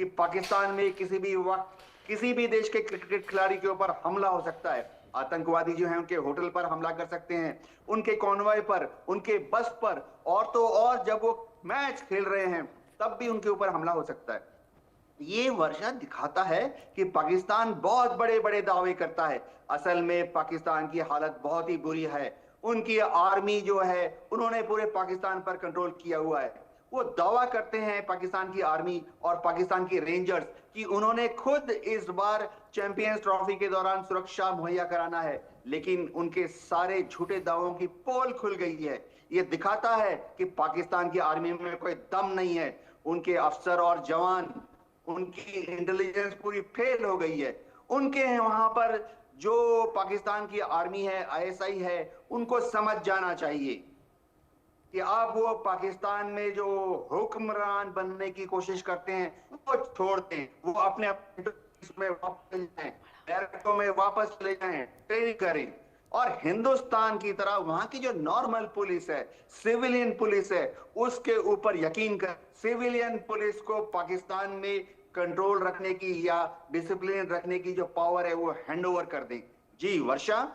कि पाकिस्तान में किसी भी वक्त किसी भी देश के क्रिकेट खिलाड़ी के ऊपर हमला हो सकता है। आतंकवादी जो है उनके होटल पर हमला कर सकते हैं, उनके कॉन्वॉय पर, उनके बस पर, और तो और जब वो मैच खेल रहे हैं तब भी उनके ऊपर हमला हो सकता है। ये वर्षा दिखाता है कि पाकिस्तान बहुत बड़े बड़े दावे करता है। असल में पाकिस्तान की हालत बहुत ही बुरी है। उनकी आर्मी जो है उन्होंने पूरे पाकिस्तान पर कंट्रोल किया हुआ है। वो दावा करते हैं पाकिस्तान की आर्मी और पाकिस्तान की रेंजर्स कि उन्होंने खुद इस बार चैंपियंस ट्रॉफी के दौरान सुरक्षा मुहैया कराना है, लेकिन उनके सारे झूठे दावों की पोल खुल गई है। ये दिखाता है कि पाकिस्तान की आर्मी में कोई दम नहीं है। उनके अफसर और जवान, उनकी इंटेलिजेंस पूरी फेल हो गई है। उनके वहां पर जो पाकिस्तान की आर्मी है, आईएसआई है, उनको समझ जाना चाहिए कि अब वो पाकिस्तान में जो हुक्मरान बनने की कोशिश करते हैं वो छोड़ते हैं, वो अपने में वापस जाएं, बैरकों में वापस चले जाएं, ट्रेनिंग करें। और हिंदुस्तान की तरह वहां की जो नॉर्मल पुलिस है, सिविलियन पुलिस है, उसके ऊपर यकीन कर। सिविलियन पुलिस को पाकिस्तान में कंट्रोल रखने की या डिसिप्लिन रखने की जो पावर है वो हैंडओवर कर दें। जी वर्षा।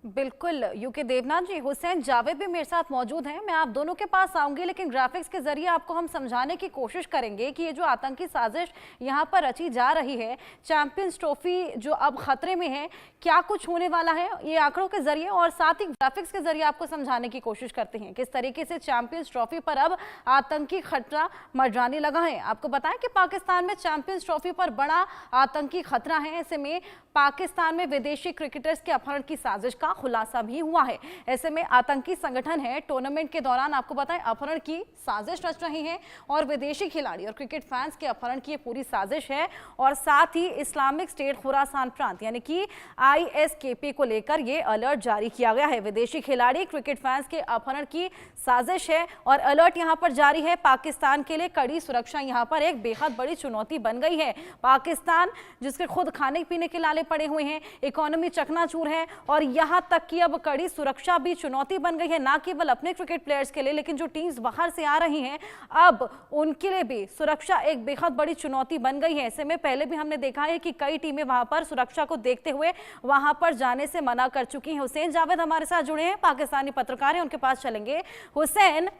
बिल्कुल यूके देवनाथ जी, हुसैन जावेद भी मेरे साथ मौजूद हैं। मैं आप दोनों के पास आऊंगी, लेकिन ग्राफिक्स के जरिए आपको हम समझाने की कोशिश करेंगे कि ये जो आतंकी साजिश यहाँ पर रची जा रही है, चैंपियंस ट्रॉफी जो अब खतरे में है, क्या कुछ होने वाला है, ये आंकड़ों के जरिए और साथ ही ग्राफिक्स के जरिए आपको समझाने की कोशिश करते हैं किस तरीके से चैंपियंस ट्रॉफी पर अब आतंकी खतरा मंडराने लगा है। आपको बताएं कि पाकिस्तान में चैंपियंस ट्रॉफी पर बड़ा आतंकी खतरा है। ऐसे में पाकिस्तान में विदेशी क्रिकेटर्स के अपहरण की साजिश का खुलासा भी हुआ है। ऐसे में आतंकी संगठन है टूर्नामेंट के दौरान आपको बताएं अपहरण की साजिश रच रही है और विदेशी खिलाड़ी और क्रिकेट फैंस के अपहरण की पूरी साजिश है। और साथ ही इस्लामिक स्टेट खुरासान प्रांत यानी कि आईएसकेपी को लेकर यह अलर्ट जारी किया गया है। विदेशी खिलाड़ी क्रिकेट फैंस के अपहरण की साजिश है और अलर्ट यहां पर जारी है। पाकिस्तान के लिए कड़ी सुरक्षा यहां पर एक बेहद बड़ी चुनौती बन गई है। पाकिस्तान जिसके खुद खाने पीने के लाले पड़े हुए हैं, इकोनॉमी चकनाचूर है और यहां तक कि अब कड़ी सुरक्षा भी चुनौती बन गई है, ना केवल अपने क्रिकेट प्लेयर्स के लिए लेकिन जो टीम्स बाहर से आ रही हैं अब उनके लिए भी सुरक्षा एक बेहद बड़ी चुनौती बन गई है। ऐसे में पहले भी हमने देखा है कि कई टीमें वहां पर सुरक्षा को देखते हुए वहां पर जाने से मना कर चुकी हैं। हुसैन जावेद हमारे साथ जुड़े हैं, पाकिस्तानी पत्रकार हैं, उनके पास चलेंगे। हुसैन,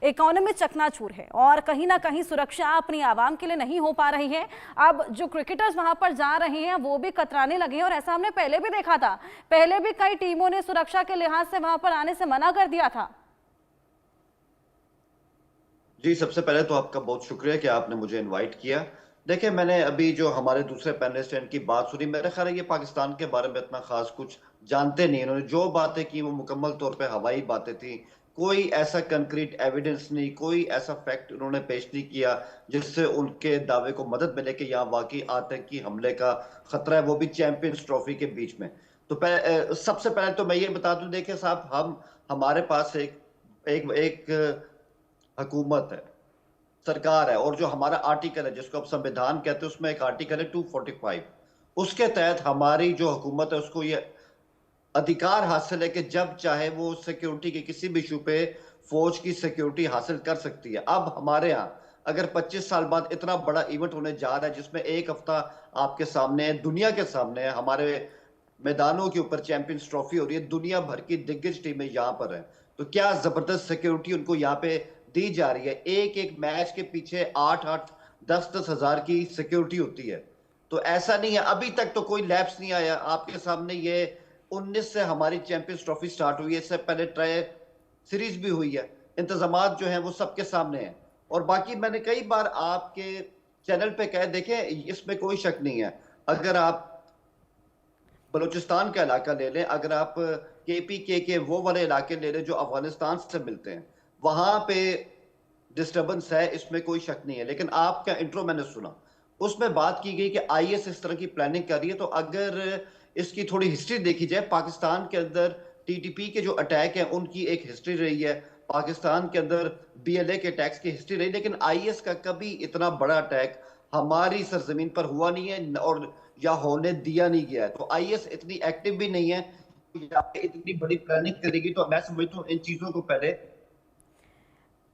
इकोनॉमी चकनाचूर है और कहीं ना कहीं सुरक्षा अपनी आवाम के लिए नहीं हो पा रही है। अब जो क्रिकेटर्स वहां पर जा रहे हैं वो भी कतराने लगे हैं और ऐसा हमने पहले भी देखा था। पहले भी कई टीमों ने सुरक्षा के लिहाज से वहां पर आने से मना कर दिया था। जी, सबसे पहले तो आपका बहुत शुक्रिया कि आपने मुझे इनवाइट किया। देखिए, मैंने अभी जो हमारे दूसरे पैनलिस्ट हैं इनकी बात सुनी। मेरा ख्याल है ये पाकिस्तान के बारे में इतना खास कुछ जानते नहीं। इन्होंने जो बातें की वो मुकम्मल तौर पे हवाई बातें थी। कोई ऐसा कंक्रीट एविडेंस नहीं, कोई ऐसा फैक्ट उन्होंने पेश नहीं किया जिससे उनके दावे को मदद मिले कि यहाँ वाकई आतंकी हमले का खतरा है, वो भी चैंपियंस ट्रॉफी के बीच में। तो सबसे पहले तो मैं ये बता दूं, देखिए साहब, हमारे पास एक हुकूमत है, सरकार है, और जो हमारा आर्टिकल है जिसको अब संविधान कहते हैं उसमें एक आर्टिकल है 245। उसके तहत हमारी जो हुकूमत है उसको ये अधिकार हासिल है कि जब चाहे वो सिक्योरिटी के किसी भी इशू पे फौज की सिक्योरिटी हासिल कर सकती है। अब हमारे यहाँ अगर 25 साल बाद इतना बड़ा इवेंट होने जा रहा है जिसमें एक हफ्ता आपके सामने है, दुनिया के सामने है, हमारे मैदानों के ऊपर चैंपियंस ट्रॉफी हो रही है, दुनिया भर की दिग्गज टीमें यहाँ पर है, तो क्या जबरदस्त सिक्योरिटी उनको यहाँ पे दी जा रही है। एक एक मैच के पीछे 8-8, 10-10 हजार की सिक्योरिटी होती है। तो ऐसा नहीं है, अभी तक तो कोई लैप्स नहीं आया। आपके सामने ये 19 से हमारी चैंपियंस ट्रॉफी स्टार्ट हुई है, इससे पहले ट्राई सीरीज भी हुई है। इंतजामात जो हैं वो सबके सामने हैं। और बाकी मैंने कई बार आपके चैनल पे कह, देखें इसमें कोई शक नहीं है, अगर आप बलूचिस्तान का इलाका ले लें, अगर आप केपीके के वो वाले इलाके ले लें जो अफगानिस्तान से मिलते हैं, वहां पे डिस्टर्बेंस है, इसमें कोई शक नहीं है। लेकिन आपका इंट्रो मैंने सुना, उसमें बात की गई कि आईएस इस तरह की प्लानिंग कर रही है। तो अगर इसकी थोड़ी हिस्ट्री देखी जाए, पाकिस्तान के अंदर टीटीपी के जो अटैक हैं उनकी एक हिस्ट्री रही है, पाकिस्तान के अंदर बीएलए के अटैक्स की हिस्ट्री रही, लेकिन आईएस का कभी इतना बड़ा अटैक हमारी सरजमीन पर हुआ नहीं है और या होने दिया नहीं गया है। तो आईएस इतनी एक्टिव भी नहीं है, इतनी बड़ी प्लानिंग करेगी। तो मैं समझता हूँ इन चीजों को पहले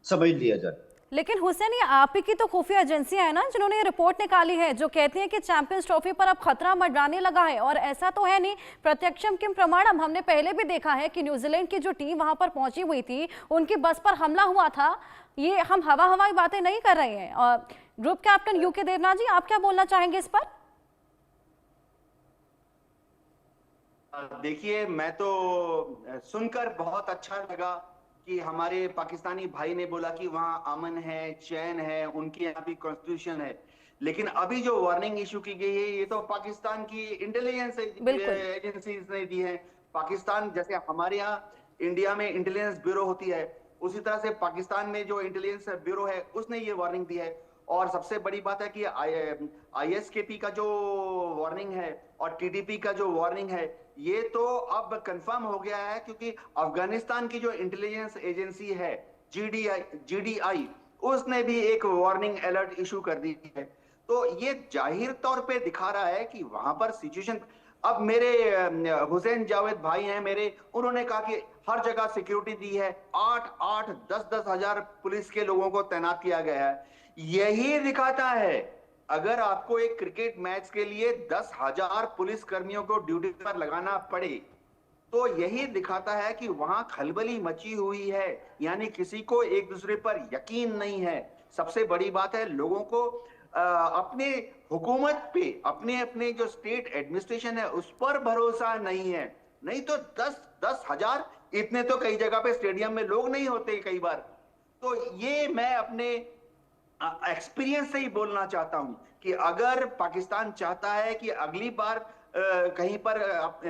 समझ लिया जाए। लेकिन हुसैन, ये आप ही की तो खुफिया एजेंसियां हैं ना जिन्होंने ये रिपोर्ट निकाली है, जो कहती हैं कि चैंपियंस ट्रॉफी पर अब खतरा मंडराने लगा है। और ऐसा तो है नहीं, प्रत्यक्षम किम प्रमाणम। हमने पहले भी देखा है कि न्यूजीलैंड की जो टीम वहां पर पहुंची हुई थी, उनकी बस पर हमला हुआ था। ये हम हवाई बातें नहीं कर रहे हैं। और ग्रुप कैप्टन यूके देवनाथ जी, आप क्या बोलना चाहेंगे इस पर? देखिए, मैं तो सुनकर बहुत अच्छा लगा कि हमारे पाकिस्तानी भाई ने बोला कि वहाँ अमन है, चैन है, उनके यहाँ भी कॉन्स्टिट्यूशन है। लेकिन अभी जो वार्निंग इशू की गई है, ये तो पाकिस्तान की इंटेलिजेंस एजेंसीज ने दी है। पाकिस्तान, जैसे हमारे यहाँ इंडिया में इंटेलिजेंस ब्यूरो होती है, उसी तरह से पाकिस्तान में जो इंटेलिजेंस ब्यूरो है उसने ये वार्निंग दी है। और सबसे बड़ी बात है कि आईएसकेपी का जो वार्निंग है और टीडीपी का जो वार्निंग है, ये तो अब कंफर्म हो गया है, क्योंकि अफगानिस्तान की जो इंटेलिजेंस एजेंसी है जीडीआई, उसने भी एक वार्निंग अलर्ट इशू कर दी है। तो ये जाहिर तौर पे दिखा रहा है कि वहां पर सिचुएशन, अब मेरे हुसैन जावेद भाई हैं मेरे, उन्होंने कहा कि हर जगह सिक्योरिटी दी है, 8-8, 10-10 हजार पुलिस के लोगों को तैनात किया गया है। यही दिखाता है, अगर आपको एक क्रिकेट मैच के लिए 10,000 पुलिस कर्मियों को ड्यूटी पर लगाना पड़े, तो यही दिखाता है कि वहां खलबली मची हुई है, यानी किसी को एक दूसरे पर यकीन नहीं है। सबसे बड़ी बात है, लोगों को अपने हुकूमत पे, अपने अपने जो स्टेट एडमिनिस्ट्रेशन है उस पर भरोसा नहीं है। नहीं तो 10,000, इतने तो कई जगह पे स्टेडियम में लोग नहीं होते कई बार। तो ये मैं अपने एक्सपीरियंस से ही बोलना चाहता हूं कि अगर पाकिस्तान चाहता है कि अगली बार कहीं पर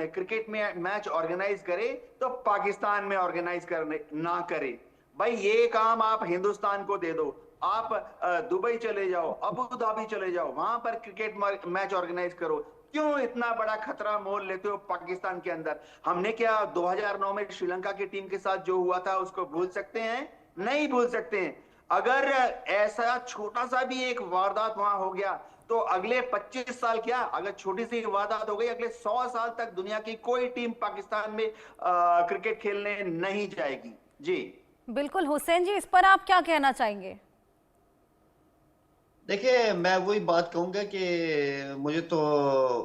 क्रिकेट में मैच ऑर्गेनाइज करे, तो पाकिस्तान में ऑर्गेनाइज करने ना करे। भाई, ये काम आप हिंदुस्तान को दे दो, आप दुबई चले जाओ, अबू धाबी चले जाओ, वहां पर क्रिकेट मैच ऑर्गेनाइज करो। क्यों इतना बड़ा खतरा मोल लेते हो पाकिस्तान के अंदर? हमने क्या 2009 में श्रीलंका की टीम के साथ जो हुआ था उसको भूल सकते हैं? नहीं भूल सकते हैं। अगर ऐसा छोटा सा भी एक वारदात वहां हो गया, तो अगले 25 साल, क्या अगर छोटी सी वारदात हो गई, अगले 100 साल तक दुनिया की कोई टीम पाकिस्तान में क्रिकेट खेलने नहीं जाएगी। जी बिल्कुल हुसैन जी, इस पर आप क्या कहना चाहेंगे? देखिए, मैं वही बात कहूंगा कि मुझे तो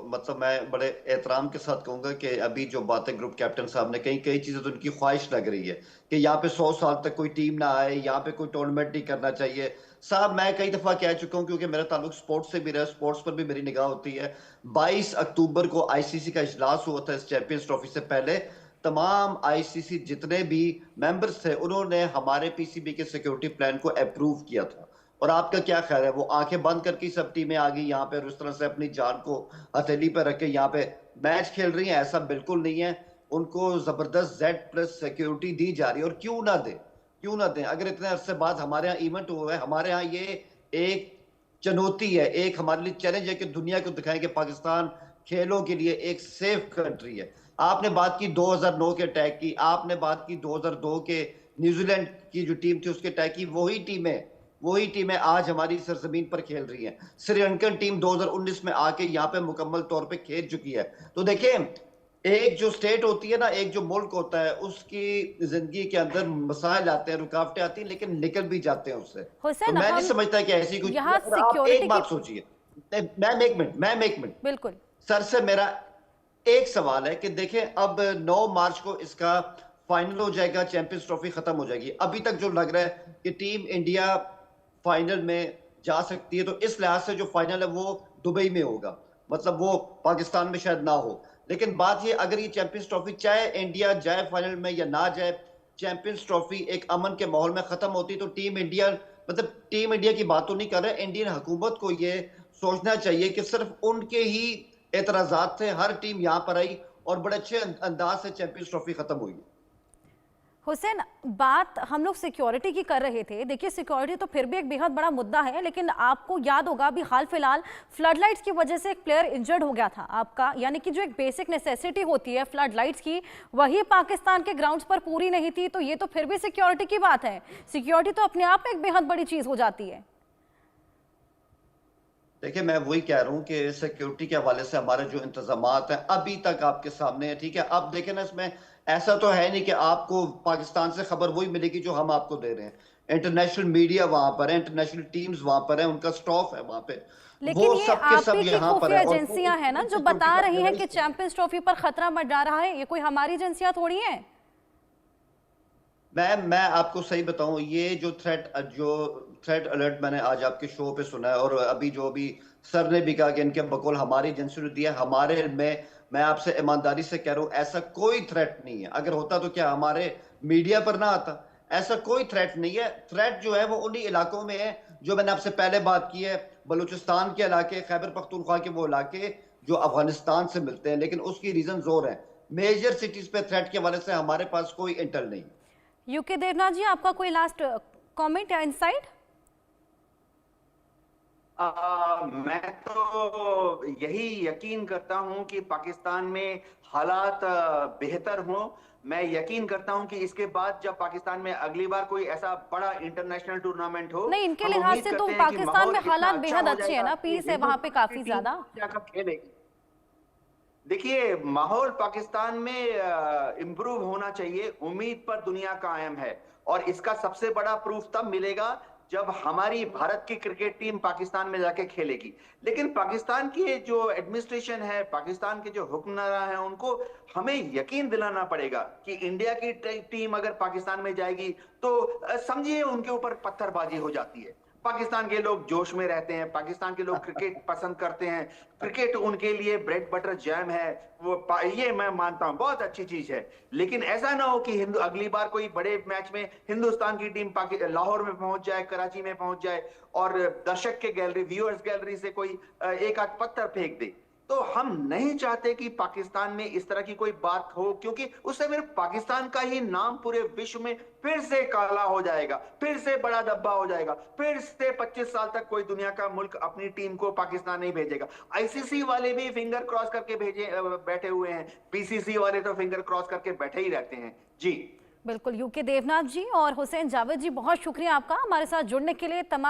मतलब मैं बड़े एहतराम के साथ कहूंगा कि अभी जो बातें ग्रुप कैप्टन साहब ने कई चीजें तो उनकी ख्वाहिश लग रही है कि यहाँ पे 100 साल तक कोई टीम ना आए, यहाँ पे कोई टूर्नामेंट नहीं करना चाहिए। साहब, मैं कई दफा कह चुका हूँ, क्योंकि मेरा ताल्लुक स्पोर्ट्स से भी रहा, स्पोर्ट्स पर भी मेरी निगाह होती है। 22 अक्टूबर को आईसीसी का इजलास हुआ था इस चैंपियंस ट्रॉफी से पहले। तमाम आईसीसी जितने भी मेंबर्स थे, उन्होंने हमारे पीसीबी के सिक्योरिटी प्लान को अप्रूव किया था। और आपका क्या ख्याल है, वो आंखें बंद करके सब टीमें आ गई यहाँ पे और उस तरह से अपनी जान को हथेली पर रख के यहाँ पे मैच खेल रही हैं? ऐसा बिल्कुल नहीं है। उनको जबरदस्त Z+ सिक्योरिटी दी जा रही है। और क्यों ना दे, क्यों ना दें? अगर इतने अरसे बाद हमारे यहाँ इवेंट हुआ है, हमारे यहाँ ये एक चुनौती है, एक हमारे लिए चैलेंज है कि दुनिया को दिखाएं कि पाकिस्तान खेलों के लिए एक सेफ कंट्री है। आपने बात की 2009 के अटैक की, आपने बात की 2002 के न्यूजीलैंड की जो टीम थी उसके अटैक की। वही टीमें आज हमारी सरजमीन पर खेल रही हैं। श्रीलंकन टीम 2019 में आके यहाँ पे मुकम्मल तौर पे खेल चुकी है। तो देखिए, एक जो स्टेट होती है ना, एक जो मुल्क होता है, उसकी जिंदगी के अंदर मसाइल आते हैं, रुकावटें आती हैं, लेकिन निकल भी जाते हैं उससे। तो मैं नहीं समझता कि ऐसी कुछ। आप एक बात सोचिए, मैम एक मिनट बिल्कुल सर से मेरा एक सवाल है कि देखें, अब 9 मार्च को इसका फाइनल हो जाएगा, चैंपियंस ट्रॉफी खत्म हो जाएगी। अभी तक जो लग रहा है कि टीम इंडिया फाइनल में जा सकती है, तो इस लिहाज से जो फाइनल है वो दुबई में होगा, मतलब वो पाकिस्तान में शायद ना हो। लेकिन बात ये, अगर ये चैंपियंस ट्रॉफी चाहे इंडिया जाए फाइनल में या ना जाए, चैंपियंस ट्रॉफी एक अमन के माहौल में खत्म होती, तो टीम इंडिया, मतलब टीम इंडिया की बात तो नहीं कर रहे, इंडियन हुकूमत को ये सोचना चाहिए कि सिर्फ उनके ही एतराजात थे, हर टीम यहाँ पर आई और बड़े अच्छे अंदाज से चैंपियंस ट्रॉफी खत्म हुई। हुसैन, बात हम लोग सिक्योरिटी की कर रहे थे। देखिए, सिक्योरिटी तो फिर भी एक बेहद बड़ा मुद्दा है, लेकिन आपको याद होगा अभी हाल फिलहाल फ्लड लाइट्स की वजह से एक प्लेयर इंजर्ड हो गया था आपका, यानी कि जो एक बेसिक नेसेसिटी होती है फ्लड लाइट्स की, वही पाकिस्तान के ग्राउंड्स पर पूरी नहीं थी। तो ये तो फिर भी सिक्योरिटी की बात है। सिक्योरिटी तो अपने आप में एक बेहद बड़ी चीज हो जाती है। देखिए, मैं वही कह रहा हूँ कि सिक्योरिटी के हवाले से हमारे जो इंतजामात हैं अभी तक आपके सामने है, ठीक है। अब देखें ना, इसमें ऐसा तो है नहीं कि आपको पाकिस्तान से खबर वही मिलेगी जो हम आपको दे रहे हैं। इंटरनेशनल मीडिया वहां पर है, इंटरनेशनल टीम्स वहां पर है, उनका स्टाफ है वहां पे, लेकिन वो ये सब के आप सब ही की यहाँ पर खुफिया है, और वो एजेंसियां हैं ना जो सिक्योरिटी बता का रही हैं कि एनालिस्ट है। चैंपियंस ट्रॉफी पर खतरा मंडरा रहा है, ये कोई हमारी एजेंसियां थोड़ी हैं। मैं आपको सही बताऊं, ये जो थ्रेट अलर्ट मैंने आज आपके शो पे सुना है, और अभी जो भी सर ने भी कहा कि इनके बकौल हमारी एजेंसी ने दिया, हमारे में मैं आपसे ईमानदारी से कह रहा हूं ऐसा कोई थ्रेट नहीं है। अगर होता तो क्या हमारे मीडिया पर ना आता? ऐसा कोई थ्रेट नहीं है। थ्रेट जो है वो उन्हीं इलाकों में है जो मैंने आपसे पहले बात की है, बलूचिस्तान के इलाके, खैबर पख्तूनख्वा के वो इलाके जो अफगानिस्तान से मिलते हैं, लेकिन उसकी रीजन और है। मेजर सिटीज पे थ्रेट के हवाले से हमारे पास कोई इंटेल नहीं। यूके देवनाथ जी, आपका कोई लास्ट कमेंट या इंसाइट? मैं तो यही यकीन करता हूं कि पाकिस्तान में हालात बेहतर हों। मैं यकीन करता हूं कि इसके बाद जब पाकिस्तान में अगली बार कोई ऐसा बड़ा इंटरनेशनल टूर्नामेंट हो, नहीं, इनके हम लिहाज उम्मीद से तो करते हैं कि पाकिस्तान माहौल में इतना हालात अच्छा बेहद हो अच्छे हैं जाएगा ना, कि पीस है वहां पे हिंदुस्तान की काफी टीम ज्यादा। जाकर खेलेगी। देखिए, माहौल पाकिस्तान में इम्प्रूव होना चाहिए, उम्मीद पर दुनिया कायम है, और इसका सबसे बड़ा प्रूफ तब मिलेगा जब हमारी भारत की क्रिकेट टीम पाकिस्तान में जाके खेलेगी। लेकिन पाकिस्तान की जो एडमिनिस्ट्रेशन है, पाकिस्तान के जो हुक्मरान हैं, उनको हमें यकीन दिलाना पड़ेगा कि इंडिया की टीम अगर पाकिस्तान में जाएगी तो समझिए उनके ऊपर पत्थरबाजी हो जाती है। पाकिस्तान के लोग जोश में रहते हैं, पाकिस्तान के लोग क्रिकेट पसंद करते हैं, क्रिकेट उनके लिए ब्रेड बटर जैम है। ये मैं मानता हूं बहुत अच्छी चीज है। लेकिन ऐसा ना हो कि अगली बार कोई बड़े मैच में हिंदुस्तान की टीम लाहौर में पहुंच जाए, कराची में पहुंच जाए, और दर्शक के गैलरी, व्यूअर्स गैलरी से कोई एक आध पत्थर फेंक दे। तो हम नहीं चाहते कि पाकिस्तान में इस तरह की कोई बात हो, क्योंकि उससे फिर पाकिस्तान का ही नाम पूरे विश्व में फिर से काला हो जाएगा, फिर से बड़ा धब्बा हो जाएगा, फिर से 25 साल तक कोई दुनिया का मुल्क अपनी टीम को पाकिस्तान नहीं भेजेगा। आईसीसी वाले भी फिंगर क्रॉस करके बैठे हुए हैं, बीसीसी वाले तो फिंगर क्रॉस करके बैठे ही रहते हैं। जी बिल्कुल, यूके देवनाथ जी और हुसैन जावेद जी, बहुत शुक्रिया आपका हमारे साथ जुड़ने के लिए। तमाम